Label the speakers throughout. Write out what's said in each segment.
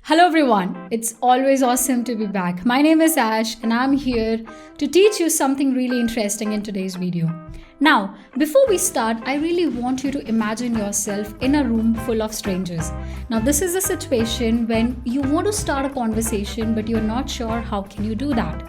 Speaker 1: Hello everyone, it's always awesome to be back. My name is Ash and I'm here to teach you something really interesting in today's video. Now, before we start, I really want you to imagine yourself in a room full of strangers. Now, this is a situation when you want to start a conversation but you're not sure how can you do that.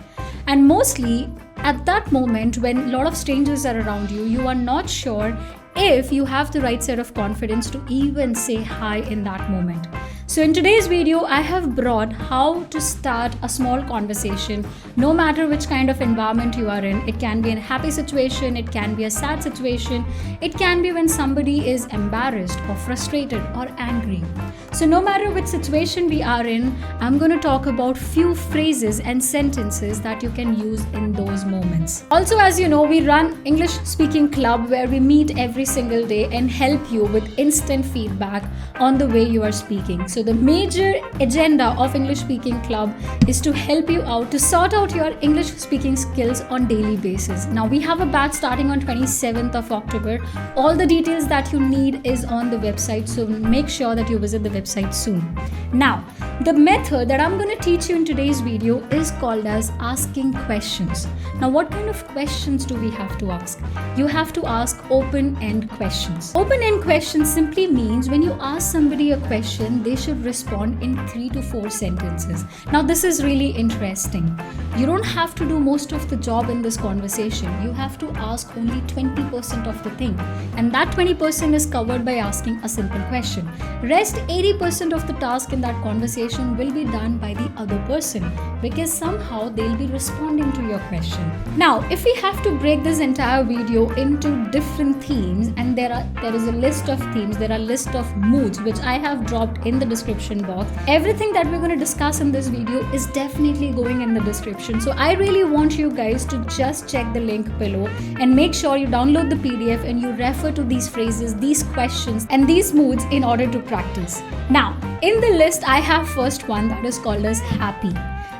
Speaker 1: And mostly at that moment when a lot of strangers are around you, you are not sure if you have the right set of confidence to even say hi in that moment. So in today's video, I have brought how to start a small conversation, no matter which kind of environment you are in. It can be a happy situation, it can be a sad situation, it can be when somebody is embarrassed or frustrated or angry. So no matter which situation we are in, I'm going to talk about few phrases and sentences that you can use in those moments. Also, as you know, we run English speaking club where we meet every single day and help you with instant feedback on the way you are speaking. So the major agenda of English speaking club is to help you out to sort out your English speaking skills on daily basis. Now we have a batch starting on 27th of October. All the details that you need is on the website, so make sure that you visit the website soon. Now, the method that I'm going to teach you in today's video is called as asking questions. Now, what kind of questions do we have to ask? You have to ask open-end questions. Open-end questions simply means when you ask somebody a question, they should respond in 3 to 4 sentences. Now, this is really interesting. You don't have to do most of the job in this conversation. You have to ask only 20% of the thing. And that 20% is covered by asking a simple question. Rest 80% of the task in that conversation will be done by the other person because somehow they'll be responding to your question. Now, if we have to break this entire video into different themes, and there is a list of themes, there are a list of moods which I have dropped in the description box. Everything that we're going to discuss in this video is definitely going in the description. So I really want you guys to just check the link below and make sure you download the PDF and you refer to these phrases, these questions and these moods in order to practice. Now, in the list, I have first one that is called as happy.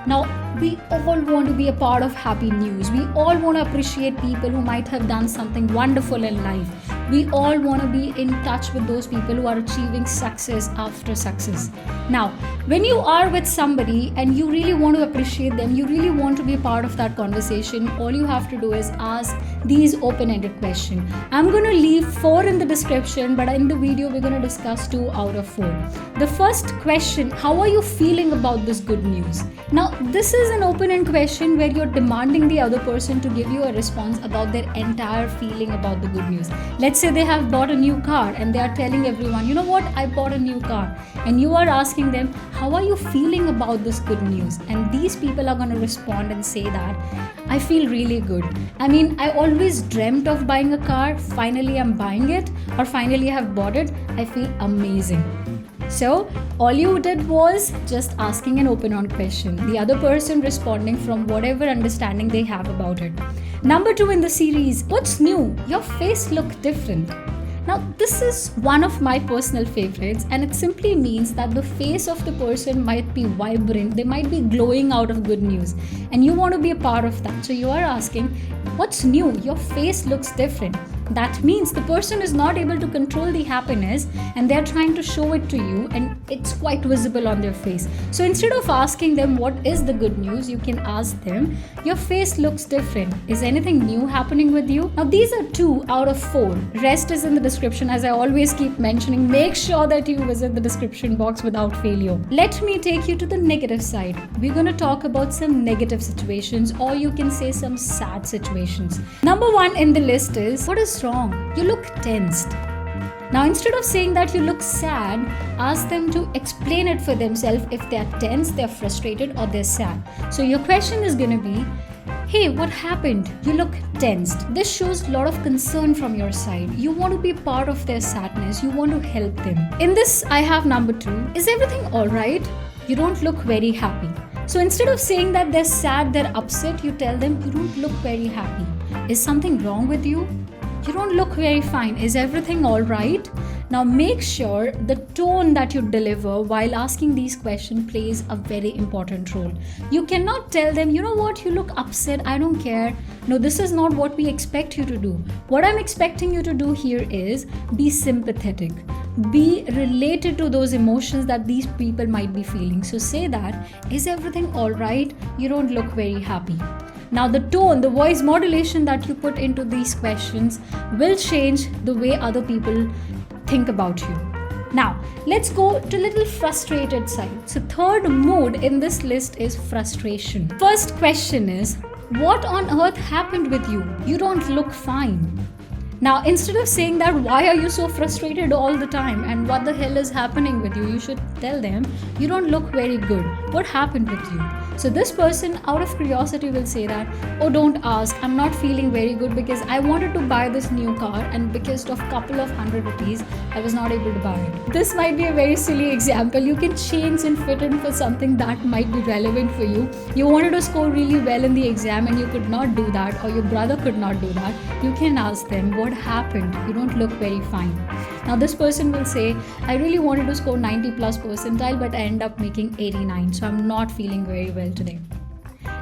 Speaker 1: Now, we all want to be a part of happy news. We all want to appreciate people who might have done something wonderful in life. We all want to be in touch with those people who are achieving success after success. Now, when you are with somebody and you really want to appreciate them, you really want to be a part of that conversation, all you have to do is ask these open-ended questions. I'm going to leave 4 in the description, but in the video, we're going to discuss 2 out of 4. The first question, how are you feeling about this good news? Now, this is an open-end question where you're demanding the other person to give you a response about their entire feeling about the good news. Let's say they have bought a new car and they are telling everyone, you know what, I bought a new car. And you are asking them, how are you feeling about this good news? And these people are going to respond and say that, I feel really good. I mean, I always dreamt of buying a car. Finally, I'm buying it, or finally I have bought it. I feel amazing. So, all you did was just asking an open-end question. The other person responding from whatever understanding they have about it. Number 2 in the series, what's new? Your face looked different. Now, this is one of my personal favorites, and it simply means that the face of the person might be vibrant, they might be glowing out of good news, and you want to be a part of that. So you are asking, what's new? Your face looks different. That means the person is not able to control the happiness and they're trying to show it to you, and it's quite visible on their face. So instead of asking them what is the good news, you can ask them, your face looks different. Is anything new happening with you? Now these are 2 out of 4. Rest is in the description, as I always keep mentioning. Make sure that you visit the description box without failure. Let me take you to the negative side. We're going to talk about some negative situations, or you can say some sad situations. Number 1 in the list is, what is wrong? You look tensed. Now, instead of saying that you look sad, ask them to explain it for themselves. If they are tense, they're frustrated, or they're sad. So your question is going to be, hey, what happened? You look tensed. This shows a lot of concern from your side. You want to be part of their sadness. You want to help them. In this, I have number 2. Is everything all right? You don't look very happy. So instead of saying that they're sad, they're upset, you tell them you don't look very happy. Is something wrong with you? You don't look very fine. Is everything all right? Now make sure the tone that you deliver while asking these questions plays a very important role. You cannot tell them, you know what, you look upset, I don't care. No, this is not what we expect you to do. What I'm expecting you to do here is be sympathetic. be related to those emotions that these people might be feeling. So say that, is everything all right? You don't look very happy. Now the tone, the voice modulation that you put into these questions will change the way other people think about you. Now let's go to little frustrated side. So third mood in this list is frustration. First question is, what on earth happened with you? You don't look fine. Now, instead of saying that, why are you so frustrated all the time and what the hell is happening with you, you should tell them, you don't look very good. What happened with you? So this person, out of curiosity, will say that, oh, don't ask, I'm not feeling very good because I wanted to buy this new car and because of couple of 100 rupees, I was not able to buy it. This might be a very silly example. You can change and fit in for something that might be relevant for you. You wanted to score really well in the exam and you could not do that, or your brother could not do that. You can ask them, what happened? You don't look very fine. Now this person will say, I really wanted to score 90 plus percentile, but I end up making 89, so I'm not feeling very well today.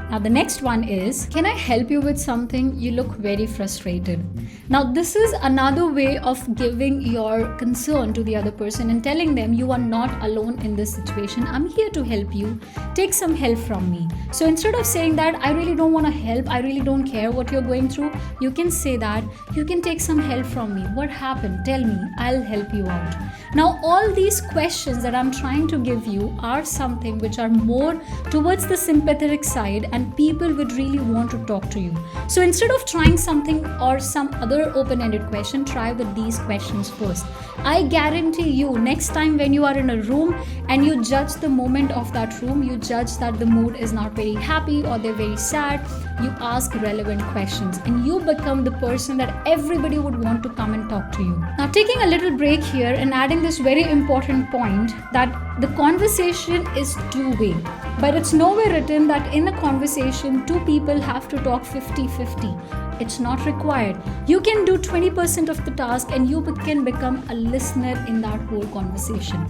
Speaker 1: Now the next one is, can I help you with something? You look very frustrated. Now this is another way of giving your concern to the other person and telling them you are not alone in this situation. I'm here to help you. Take some help from me. So instead of saying that, I really don't want to help, I really don't care what you're going through, you can say that, you can take some help from me. What happened? Tell me. I'll help you out. Now all these questions that I'm trying to give you are something which are more towards the sympathetic side, and people would really want to talk to you. So instead of trying something or some other open-ended question, try with these questions first. I guarantee you, next time when you are in a room and you judge the moment of that room, you judge that the mood is not very happy or they're very sad, you ask relevant questions and you become the person that everybody would want to come and talk to you. Now taking a little break here and adding this very important point that the conversation is two-way, but it's nowhere written that in a conversation two people have to talk 50-50. It's not required. You can do 20% of the task and you can become a listener in that whole conversation.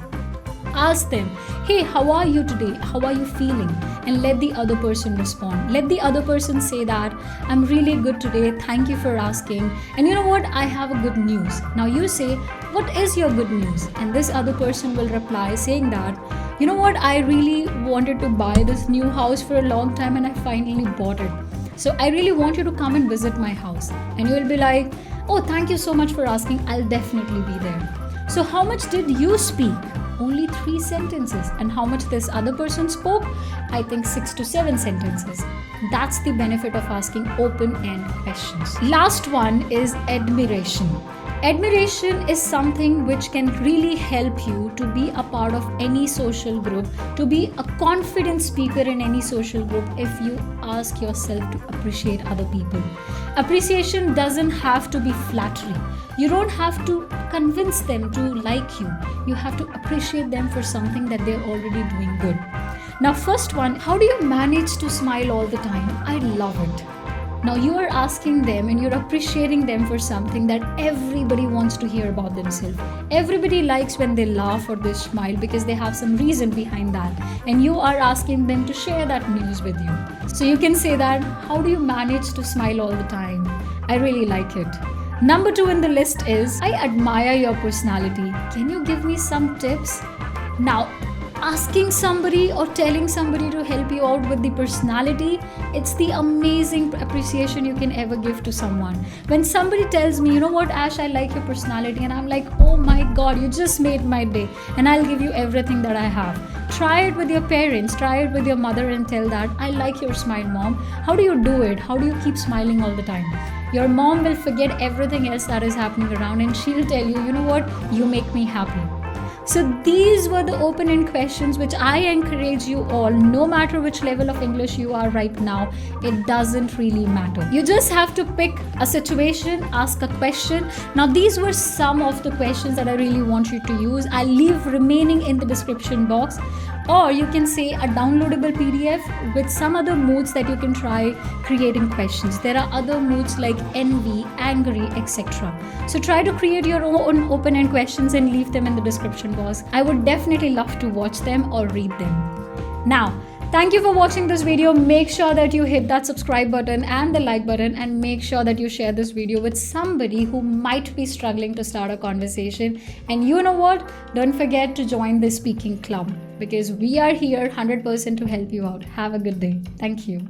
Speaker 1: Ask them, hey, how are you today? How are you feeling? And let the other person respond. Let the other person say that, I'm really good today. Thank you for asking. And you know what? I have a good news. Now you say, what is your good news? And this other person will reply saying that, you know what? I really wanted to buy this new house for a long time and I finally bought it. So I really want you to come and visit my house. And you will be like, oh, thank you so much for asking. I'll definitely be there. So how much did you speak? Only 3 sentences. And how much this other person spoke? I think 6 to 7 sentences. That's the benefit of asking open-end questions. Last one is admiration. Admiration is something which can really help you to be a part of any social group, to be a confident speaker in any social group if you ask yourself to appreciate other people. Appreciation doesn't have to be flattery. You don't have to convince them to like you. You have to appreciate them for something that they're already doing good. Now, first one, how do you manage to smile all the time? I love it. Now you are asking them and you're appreciating them for something that everybody wants to hear about themselves. Everybody likes when they laugh or they smile because they have some reason behind that. And you are asking them to share that news with you. So you can say that, how do you manage to smile all the time? I really like it. Number 2 in the list is, I admire your personality. Can you give me some tips? Now, asking somebody or telling somebody to help you out with the personality, it's the amazing appreciation you can ever give to someone. When somebody tells me, you know what, Ash, I like your personality, and I'm like, oh my God, you just made my day, and I'll give you everything that I have. Try it with your parents, try it with your mother and tell that, I like your smile, mom. How do you do it? How do you keep smiling all the time? Your mom will forget everything else that is happening around and she'll tell you, you know what, you make me happy. So these were the open-end questions which I encourage you all, no matter which level of English you are right now, it doesn't really matter. You just have to pick a situation, ask a question. Now these were some of the questions that I really want you to use. I'll leave remaining in the description box. Or you can say a downloadable PDF with some other moods that you can try creating questions. There are other moods like envy, angry, etc. So try to create your own open-end questions and leave them in the description box. I would definitely love to watch them or read them. Now, Thank you for watching this video. Make sure that you hit that subscribe button and the like button, and make sure that you share this video with somebody who might be struggling to start a conversation. And you know what? Don't forget to join the speaking club, because we are here 100% to help you out. Have a good day. Thank you.